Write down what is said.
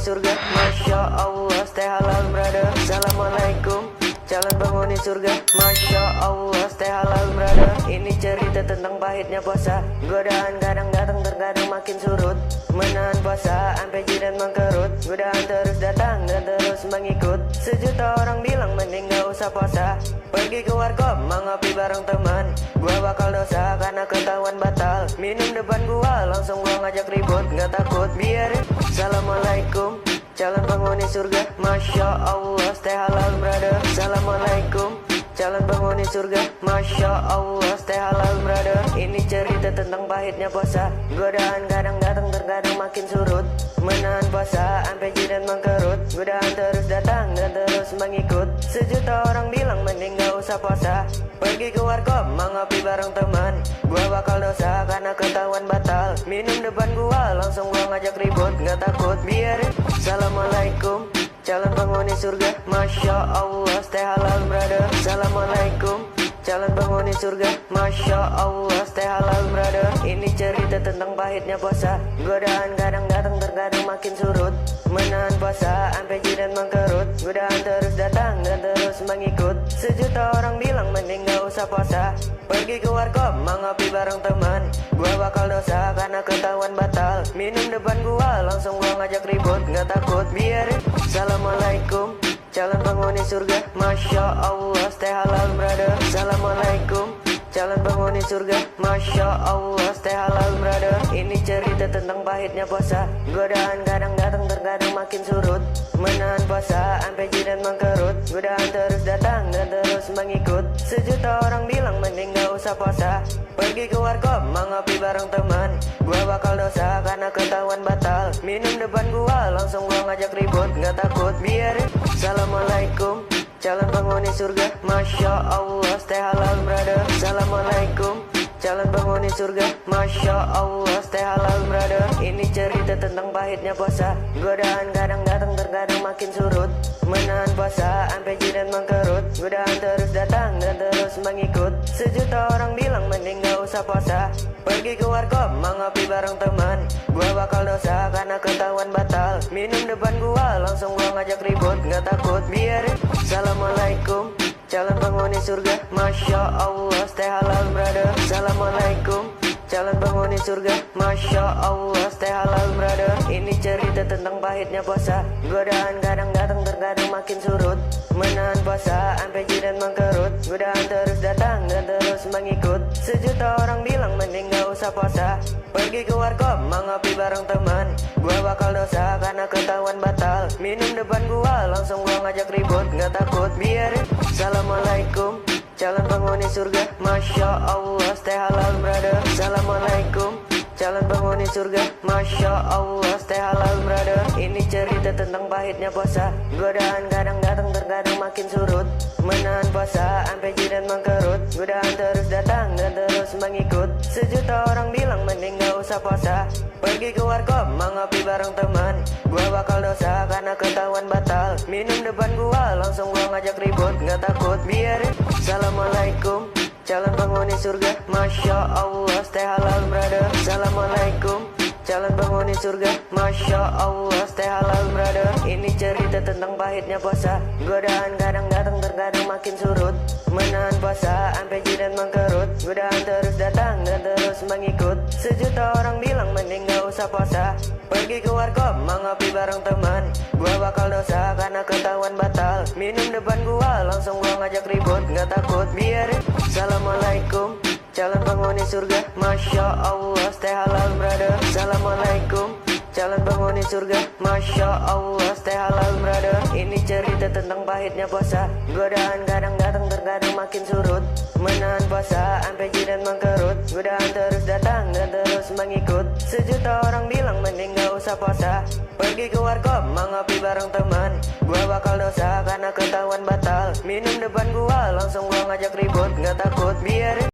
surga. Masya Allah, stay halal brother. Assalamualaikum, calon penghuni surga. Masya Allah, stay halal brother. Ini cerita tentang pahitnya puasa. Godaan kadang datang terkadang makin surut. Menahan puasa sampai jidat mengkerut. Godaan terus datang dan terus mengikut. Sejuta orang bilang mending gak usah puasa. Pergi ke warkop mengopi bareng teman. Gua bakal dosa karena ketahuan batal. Minum depan gua langsung gua ngajak ribut. Gak takut biarin. Assalamualaikum, calon penghuni surga. Masya Allah, stay halal brother. Assalamualaikum, calon penghuni surga. Masya Allah, stay halal brother. Ini cerita tentang pahitnya puasa. Godaan kadang datang terkadang makin surut. Menahan puasa sampai jidat mengkerut. Godaan terus datang dan terus mengikut. Sejuta orang bilang mending gak usah puasa. Pergi ke warkop mengopi bareng teman. Gua bakal dosa karena ketahuan batal. Minum depan gua langsung gua ngajak ribut. Gak takut biarin. Assalamualaikum, calon penghuni surga. Masya Allah, stay halal brother. Assalamualaikum, calon penghuni surga. Masya Allah, stay halal brother. Ini cerita tentang pahitnya puasa. Godaan kadang datang terkadang makin surut. Menahan puasa sampai jidat mengkerut. Godaan terus datang dan terus mengikut. Sejuta orang bilang mending gak usah puasa. Pergi ke warkop mengopi bareng teman. Gua bakal dosa karena ketahuan batal. Minum depan gua langsung gua ngajak ribut. Gak takut biarin. Assalamualaikum, calon penghuni surga. Masya Allah, stay halal brother. Assalamualaikum, calon penghuni surga. Masya Allah, stay halal brother. Ini cerita tentang pahitnya puasa. Godaan kadang datang terkadang makin surut. Menahan puasa sampai jidat mengkerut. Godaan terus datang dan terus mengikut. Sejuta orang bilang mending gak usah puasa. Pergi ke warkop mengopi bareng teman. Gua bakal dosa karena ketahuan batal. Minum depan gua langsung gua ngajak ribut. Gak takut biarin. Assalamualaikum, calon penghuni surga. Masya Allah, stay halal brother. Assalamualaikum, calon penghuni surga. Masya Allah, stay halal brother. Ini cerita tentang pahitnya puasa. Godaan kadang datang terkadang makin surut. Menahan puasa sampai jidat mengkerut. Godaan terus datang dan terus mengikut. Sejuta orang bilang mending gak usah puasa. Pergi ke warkop mengopi bareng teman. Gua bakal dosa karena ketahuan batal. Minum depan gua langsung gua ngajak ribut. Gak takut biarin. Assalamualaikum, calon penghuni surga. Masya Allah, stay halal brother. Assalamualaikum, calon penghuni surga. Masya Allah, stay halal brother. Ini cerita tentang pahitnya puasa. Godaan kadang datang terkadang makin surut. Menahan puasa sampai jidat mengkerut. Godaan terus datang dan terus mengikut. Sejuta orang bilang mending gak usah puasa. Pergi ke warkop mengopi bareng teman. Gua bakal dosa karena ketahuan batal. Minum depan gua langsung gua ngajak ribut. Gak takut biarin. Assalamualaikum, calon penghuni surga. Masya Allah, stay halal brother. Assalamualaikum, calon penghuni surga. Masya Allah, stay halal brother. Ini cerita tentang pahitnya puasa. Godaan kadang datang terkadang makin surut. Menahan puasa sampai jidat mengkerut. Godaan terus datang dan terus mengikut. Sejuta orang bilang mending gak usah puasa. Pergi ke warkop mengopi bareng teman. Gua bakal dosa karena ketahuan batal. Minum depan gua langsung gua ngajak ribut. Gak takut biarin. Assalamualaikum, calon penghuni surga. Masya Allah, stay halal brother. Assalamualaikum, calon penghuni surga. Masya Allah, stay halal brother. Ini cerita tentang pahitnya puasa. Godaan kadang datang terkadang makin surut. Menahan puasa sampai jidat mengkerut. Godaan terus datang dan terus mengikut. Sejuta orang bilang mending gak usah puasa. Pergi ke warkop mengopi bareng teman. Gua bakal dosa karena ketahuan batal. Minum depan gua langsung gua ngajak ribut. Gak takut biarin. Assalamualaikum, calon penghuni surga. Masya Allah, stay halal brother. Assalamualaikum, calon penghuni surga. Masya Allah, stay halal brother. Ini cerita tentang pahitnya puasa. Godaan kadang datang terkadang makin surut. Menahan puasa sampai jidat mengkerut. Godaan terus datang dan terus mengikut. Sejuta orang bilang mending gak usah puasa. Pergi ke warkop mengopi bareng teman. Gua bakal dosa karena ketahuan batal. Minum depan gua langsung gua ngajak ribut. Gak takut biarin.